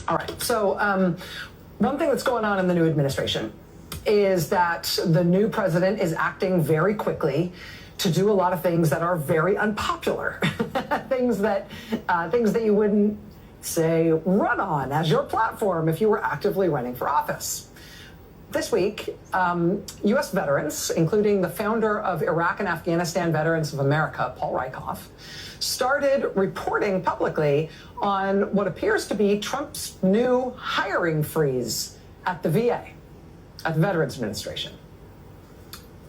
All right. So one thing that's going on in the new administration is that the new president is acting very quickly to do a lot of things that are very unpopular, things that you wouldn't say run on as your platform if you were actively running for office. This week, U.S. veterans, including the founder of Iraq and Afghanistan Veterans of America, Paul Rieckhoff, started reporting publicly on what appears to be Trump's new hiring freeze at the VA, at the Veterans Administration.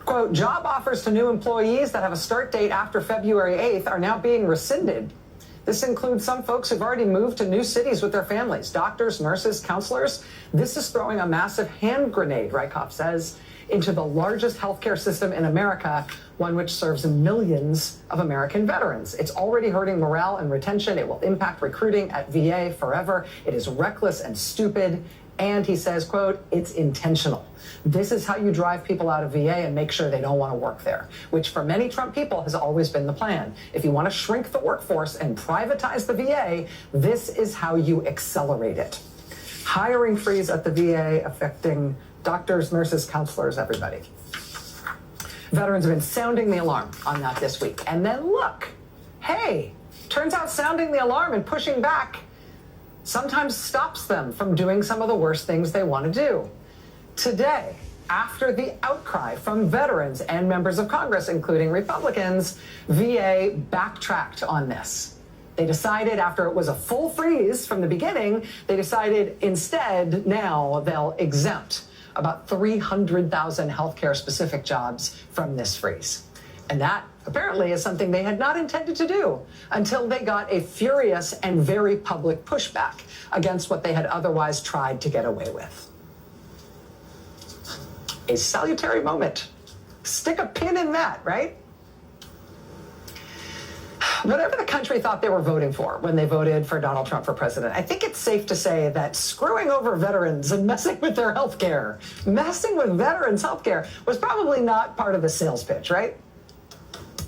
Quote, job offers to new employees that have a start date after February 8th are now being rescinded. This includes some folks who've already moved to new cities with their families, doctors, nurses, counselors. This is throwing a massive hand grenade, Rieckhoff says, into the largest healthcare system in America, one which serves millions of American veterans. It's already hurting morale and retention. It will impact recruiting at VA forever. It is reckless and stupid. And he says, quote, it's intentional. This is how you drive people out of VA and make sure they don't want to work there, which for many Trump people has always been the plan. If you want to shrink the workforce and privatize the VA, this is how you accelerate it. Hiring freeze at the VA affecting doctors, nurses, counselors, everybody. Veterans have been sounding the alarm on that this week. And then look, hey, turns out sounding the alarm and pushing back sometimes stops them from doing some of the worst things they want to do. Today, after the outcry from veterans and members of Congress, including Republicans, VA backtracked on this. They decided, after it was a full freeze from the beginning, they decided instead now they'll exempt about 300,000 healthcare specific jobs from this freeze. And that apparently is something they had not intended to do until they got a furious and very public pushback against what they had otherwise tried to get away with. A salutary moment. Stick a pin in that, right? Whatever the country thought they were voting for when they voted for Donald Trump for president, I think it's safe to say that screwing over veterans and messing with their health care, messing with veterans' health care was probably not part of the sales pitch, right?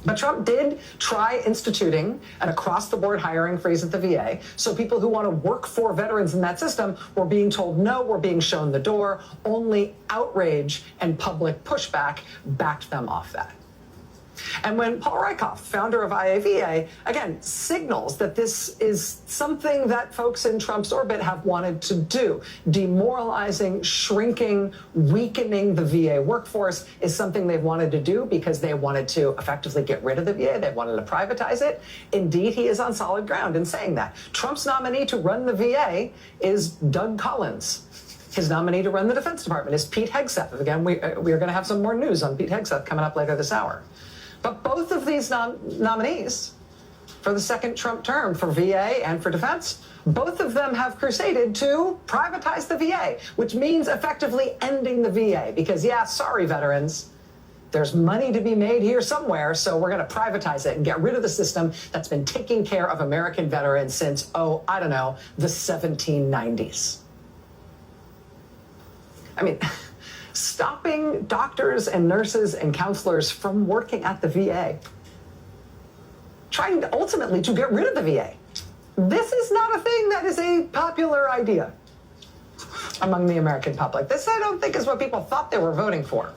But Trump did try instituting an across-the-board hiring freeze at the VA. So people who want to work for veterans in that system were being told no, were being shown the door. Only outrage and public pushback backed them off that. And when Paul Rieckhoff, founder of IAVA, again, signals that this is something that folks in Trump's orbit have wanted to do, demoralizing, shrinking, weakening the VA workforce is something they've wanted to do because they wanted to effectively get rid of the VA. They wanted to privatize it. Indeed, he is on solid ground in saying that. Trump's nominee to run the VA is Doug Collins. His nominee to run the Defense Department is Pete Hegseth. Again, we are going to have some more news on Pete Hegseth coming up later this hour. But both of these nominees for the second Trump term for VA and for defense, both of them have crusaded to privatize the VA, which means effectively ending the VA. Because, yeah, sorry, veterans, there's money to be made here somewhere, so we're going to privatize it and get rid of the system that's been taking care of American veterans since, the 1790s. I mean, stopping doctors and nurses and counselors from working at the VA, trying ultimately to get rid of the VA. This is not a thing that is a popular idea among the American public. This, I don't think, is what people thought they were voting for.